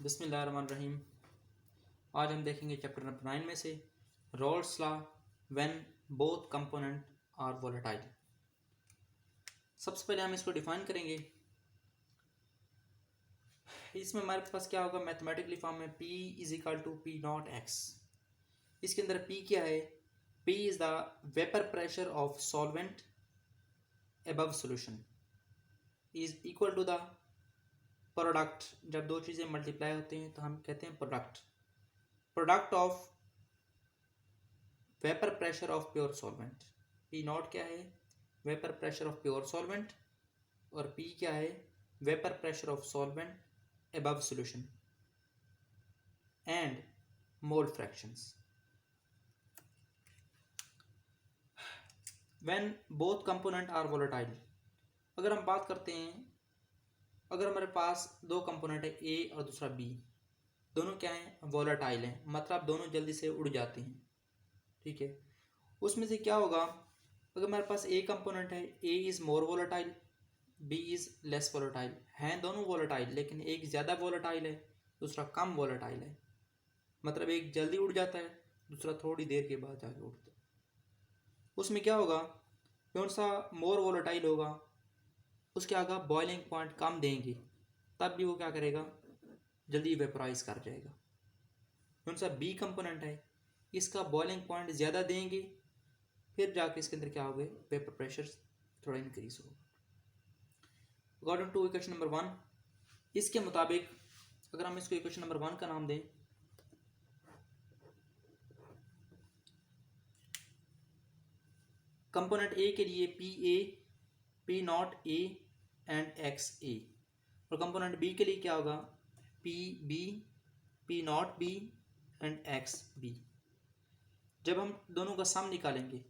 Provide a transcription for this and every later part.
बिस्मिल्लाहिर्रहमानिर्रहीम। आज हम देखेंगे चैप्टर नंबर 9 में से Raoult's law when both component are volatile. सबसे पहले हम इसको डिफाइन करेंगे। इसमें हमारे पास क्या होगा, मैथमेटिकली फॉर्म में P is equal to P naught X. इसके अंदर P क्या है? P is the vapour pressure of solvent above solution is equal to the product. जब दो चीज़ें मल्टीप्लाई होती हैं तो हम कहते हैं product of vapour pressure of pure solvent. P not क्या है? Vapour pressure of pure solvent, और P क्या है? Vapour pressure of solvent above solution and mole fractions. When both component are volatile. अगर हम बात करते हैं, अगर हमारे पास दो कंपोनेंट है A और दूसरा B, दोनों क्या हैं? वोलेटाइल हैं, मतलब दोनों जल्दी से उड़ जाते हैं। ठीक है, उसमें से क्या होगा, अगर हमारे पास A कंपोनेंट है, A is more volatile, B is less volatile. हैं दोनों वोलेटाइल, लेकिन एक ज़्यादा वोलेटाइल है, दूसरा कम वोलेटाइल है। मतलब एक जल्दी उड़ जाता है, दूसरा थोड़ी देर के बाद जाके उड़ता है। उसमें क्या होगा, कौन सा मोर वोलेटाइल होगा, उसके आगे बॉइलिंग पॉइंट कम देंगे, तब भी वो क्या करेगा, जल्दी वेपराइज कर जाएगा। कौन सा B कंपोनेंट है, इसका बॉइलिंग पॉइंट ज़्यादा देंगे, फिर जाके इसके अंदर क्या होगा, वेपर प्रेशर थोड़ा इंक्रीज होगा। अकॉर्डिंग टू इक्वेशन नंबर 1, इसके मुताबिक अगर हम इसको इक्वेशन नंबर 1 का नाम दें, कंपोनेंट A के लिए PA, P not A and XA, और कंपोनेंट B के लिए क्या होगा, PB, P not B and XB। जब हम दोनों का सम निकालेंगे,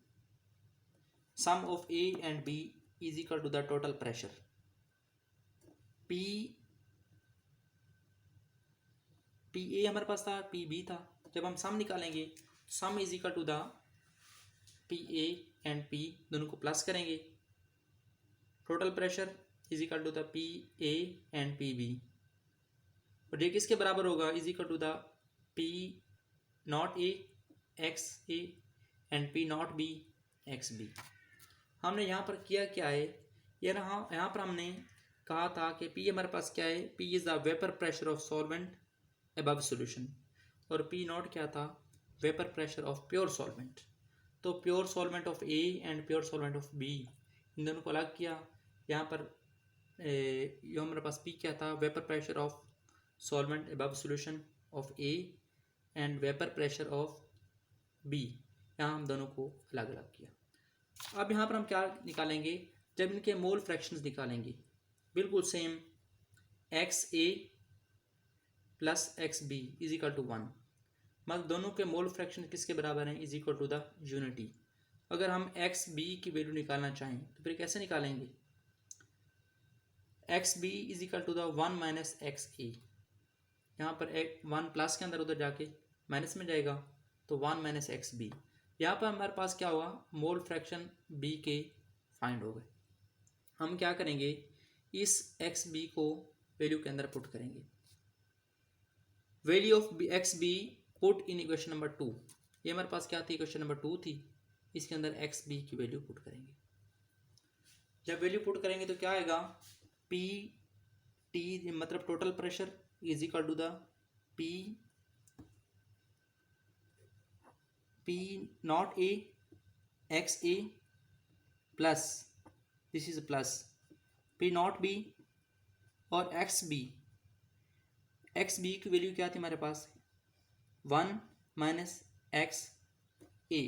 sum of A and B is equal to the total pressure. PA हमारे पास था, PB था। जब हम सम निकालेंगे, sum is equal to the PA and P, दोनों को प्लस करेंगे, total pressure is equal to the PA and PB, और ये किसके बराबर होगा, is equal to the P not A XA and P not B XB। हमने यहाँ पर किया क्या है, यहाँ पर हमने कहा था कि P हमारे पास क्या है, P is the vapour pressure of solvent above solution, और P नॉट क्या था, vapour pressure of pure solvent. तो pure solvent of A and pure solvent of B, इन दोनों को अलग किया। यहाँ पर ये हमारे पास P क्या था, vapour pressure of solvent above solution of A and vapour pressure of B, यहाँ हम दोनों को अलग अलग किया। अब यहाँ पर हम क्या निकालेंगे, जब इनके मोल फ्रैक्शंस निकालेंगे, बिल्कुल same XA plus XB is equal to 1, मतलब दोनों के मोल फ्रैक्शन किसके बराबर हैं, is equal to the unity. अगर हम XB की वैल्यू निकालना चाहें तो फिर कैसे निकालेंगे, XB is equal to the 1 minus XA। यहाँ पर 1 प्लस के अंदर उधर जाके माइनस में जाएगा, तो 1 माइनस XB। यहाँ पर हमारे पास क्या हुआ, मोल फ्रैक्शन B के फाइंड हो गए। हम क्या करेंगे, इस XB को वैल्यू के अंदर पुट करेंगे। Value of XB put in equation number 2। ये हमारे पास क्या थी, इक्वेशन नंबर 2 थी, इसके अंदर XB की वैल्यू पुट करेंगे। जब वैल्यू पुट करेंगे तो क्या आएगा, PT मतलब total pressure is equal to the P not A XA plus, this is plus P not B और XB की वैल्यू क्या थी हमारे पास, 1 माइनस XA।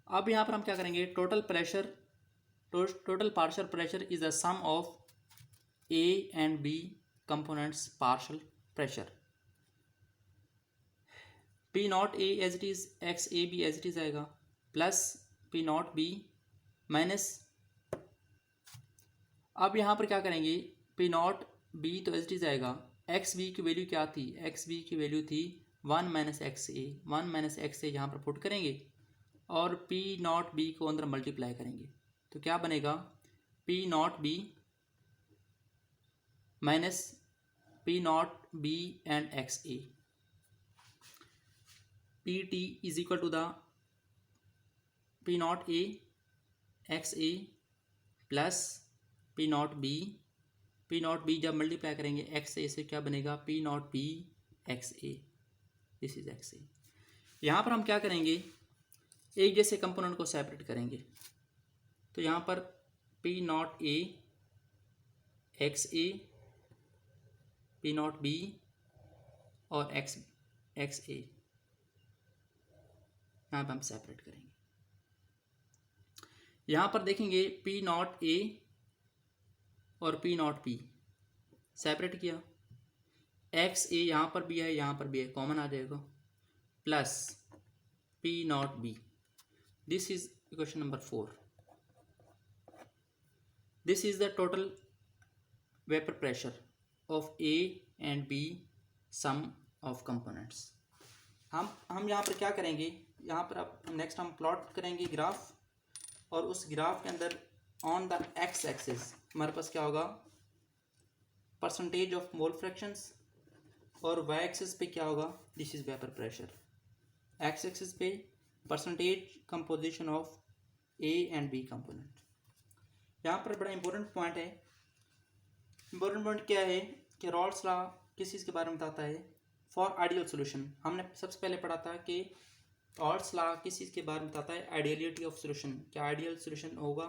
अब यहाँ पर हम क्या करेंगे, total partial pressure is the sum of A and B components partial pressure. P not A as it is, XAB as it is आएगा, plus P not B minus, अब यहाँ पर क्या करेंगे, P नॉट B तो as it is आएगा, XB की value क्या थी, XB की वैल्यू थी 1 माइनस XA। 1 माइनस XA यहाँ पर पुट करेंगे, और पी नॉट बी को अंदर मल्टीप्लाई करेंगे तो क्या बनेगा, P not B minus P not B and X A, P T is equal to the P not A X A plus P not B, P not B जब multiply करेंगे X A से क्या बनेगा, P not B X A, this is X A. यहाँ पर हम क्या करेंगे, एक जैसे कंपोनेंट को सेपरेट करेंगे तो यहाँ पर P not A X A, P not be और एक्स एक्स ए, यहाँ पर हम सेपरेट करेंगे। यहाँ पर देखेंगे पी नॉट ए और पी नॉट बी सेपरेट किया, एक्स ए यहाँ पर भी है यहाँ पर भी है, कॉमन आ जाएगा, plus P not B, this is equation number 4। This is the total vapour pressure of A and B sum of components. हम यहाँ पर क्या करेंगे, यहाँ पर अब नेक्स्ट हम प्लॉट करेंगे ग्राफ, और उस ग्राफ के अंदर ऑन द एक्स एक्सिस हमारे पास क्या होगा, परसेंटेज ऑफ मोल फ्रैक्शंस, और वाई एक्सिस पे क्या होगा, this is vapour pressure. X axis पे percentage composition of A and B component. यहाँ पर बड़ा इंपॉर्टेंट पॉइंट है, इंपॉर्टेंट पॉइंट क्या है कि रॉल्स लॉ किस चीज़ के बारे में बताता है, फॉर आइडियल सोल्यूशन। हमने सबसे पहले पढ़ा था कि रॉल्स लॉ किस चीज़ के बारे में बताता है, आइडियलिटी ऑफ सोल्यूशन, क्या आइडियल सोल्यूशन होगा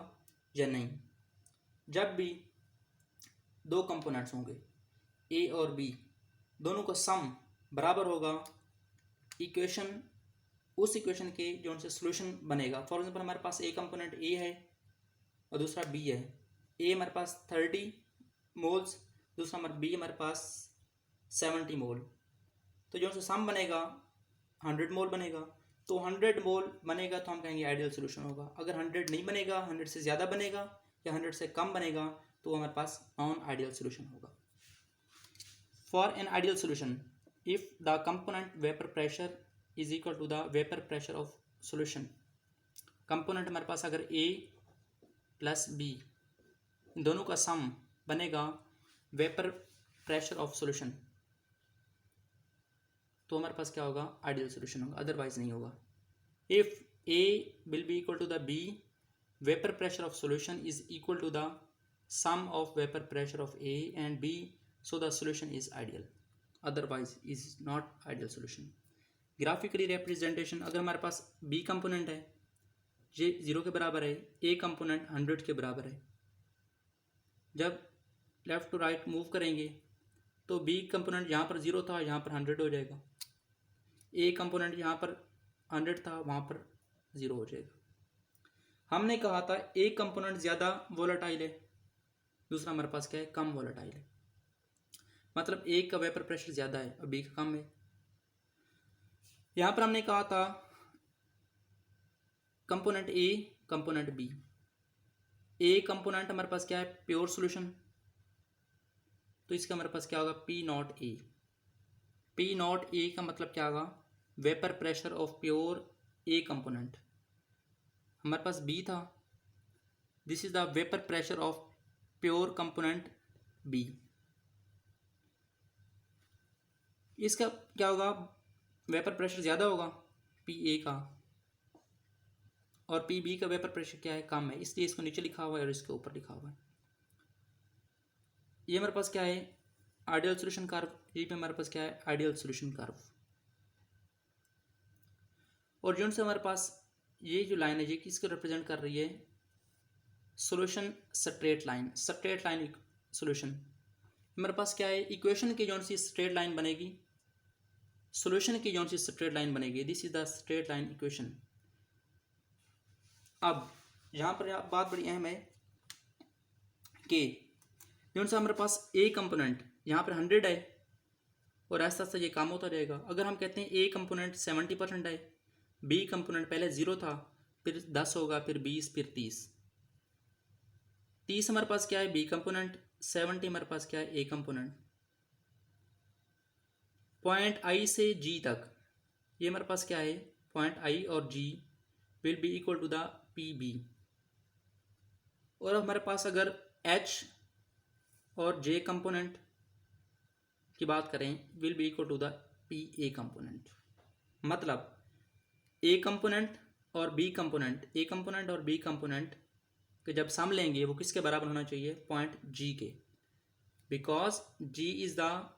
या नहीं। जब भी दो कंपोनेंट्स होंगे ए और बी, दोनों का सम बराबर होगा, इक्वेशन उस इक्वेशन के जो उनसे सोल्यूशन बनेगा। फॉर एग्जांपल हमारे पास ए कंपोनेंट ए है और दूसरा बी है, ए हमारे पास 30 मोल्स, दूसरा हमारा बी हमारे पास 70 मोल, तो जो उनसे सम बनेगा 100 मोल बनेगा। तो 100 मोल बनेगा तो हम कहेंगे आइडियल सोल्यूशन होगा। अगर 100 नहीं बनेगा, 100 से ज़्यादा बनेगा या 100 से कम बनेगा तो हमारे पास नॉन आइडियल सोल्यूशन होगा। For an ideal solution, if the component vapour pressure is equal to the vapour pressure of solution, component हमारे पास अगर ए प्लस बी दोनों का सम बनेगा वेपर प्रेशर ऑफ सोल्यूशन, तो हमारे पास क्या होगा, आइडियल सोल्यूशन होगा, अदरवाइज नहीं होगा। If A will be equal to the B, vapour pressure of solution is equal to the sum of vapour pressure of A and B, so the solution is ideal, otherwise is not ideal solution. Graphically representation, अगर हमारे पास B component है ये 0 के बराबर है, ए component 100 के बराबर है, जब लेफ्ट टू राइट मूव करेंगे तो बी कंपोनेंट यहाँ पर 0 था, यहाँ पर 100 हो जाएगा, ए कंपोनेंट यहाँ पर 100 था, वहाँ पर 0 हो जाएगा। हमने कहा था ए कंपोनेंट ज़्यादा वोलेटाइल है, दूसरा हमारे पास क्या है, कम वोलेटाइल है, मतलब ए का वेपर प्रेशर ज़्यादा है और बी का कम है। यहाँ पर हमने कहा था component A component B, A component हमारे पास क्या है, प्योर सॉल्यूशन, तो इसका हमारे पास क्या होगा, P not A. P not A का मतलब क्या होगा, vapour pressure of pure A component. हमारे पास बी था, this is the vapour pressure of pure component B. इसका क्या होगा, वेपर प्रेशर ज़्यादा होगा पी ए का, और पी बी का वेपर प्रेशर क्या है, कम है, इसलिए इसको नीचे लिखा हुआ है और इसके ऊपर लिखा हुआ है। ये हमारे पास क्या है, आइडियल सॉल्यूशन कर्व, ये पे हमारे पास क्या है, आइडियल सॉल्यूशन कर्व। और जो से हमारे पास ये जो लाइन है ये किसको रिप्रेजेंट कर रही है, solution straight line, straight line solution. हमारे पास क्या है, इक्वेशन की जो सी स्ट्रेट लाइन बनेगी, सॉल्यूशन की जो सी स्ट्रेट लाइन बनेगी, this is the straight line equation. अब यहाँ पर बात बड़ी अहम है कि जो सा हमारे पास ए कंपोनेंट यहाँ पर 100 है और ऐसा ऐसा ये काम होता रहेगा। अगर हम कहते हैं ए कंपोनेंट 70% है, बी कंपोनेंट पहले 0 था, फिर 10 होगा, फिर 20, फिर 30 हमारे पास क्या है, बी कंपोनेंट, 70 हमारे पास क्या है, ए कंपोनेंट। पॉइंट आई से जी तक ये हमारे पास क्या है, पॉइंट आई और G will be equal to the P B. और हमारे पास अगर एच और जे कंपोनेंट की बात करें, will be equal to the P A component. मतलब ए कंपोनेंट और बी कंपोनेंट, ए कंपोनेंट और बी कंपोनेंट के जब सम लेंगे वो किसके बराबर होना चाहिए, पॉइंट जी के, because G is the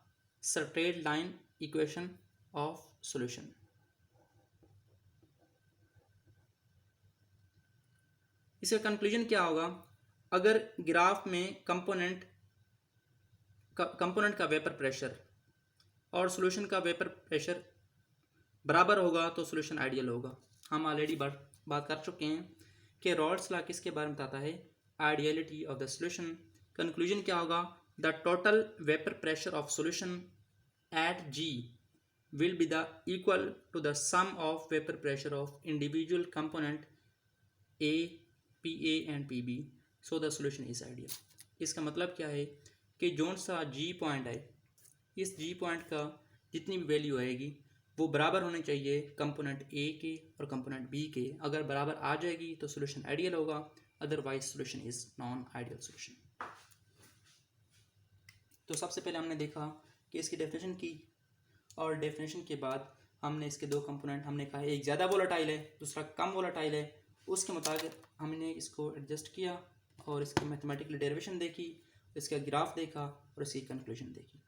straight line equation of solution. इसका कंक्लूजन क्या होगा, अगर ग्राफ में कंपोनेंट का वेपर प्रेशर और सॉल्यूशन का वेपर प्रेशर बराबर होगा तो सॉल्यूशन आइडियल होगा। हम ऑलरेडी बात कर चुके हैं कि रॉल्स लॉ किसके बारे में बताता है, ideality of the solution. Conclusion क्या होगा, the total vapour pressure of solution at G will be the equal to the sum of vapor pressure of individual component A, PA and PB, so the solution is ideal। इसका मतलब क्या है कि zone सा G point है, इस G point का जितनी भी वैल्यू आएगी वो बराबर होनी चाहिए कंपोनेंट A के और कंपोनेंट B के। अगर बराबर आ जाएगी तो सोल्यूशन आइडियल होगा, otherwise solution is non ideal solution. तो सबसे पहले हमने देखा कि इसकी डेफिनेशन की, और डेफिनेशन के बाद हमने इसके दो कंपोनेंट, हमने कहा एक ज़्यादा वोलेटाइल है दूसरा कम वोलेटाइल है, उसके मुताबिक हमने इसको एडजस्ट किया और इसकी मैथमेटिकल डेरिवेशन देखी, इसका ग्राफ देखा और इसकी कंक्लूजन देखी।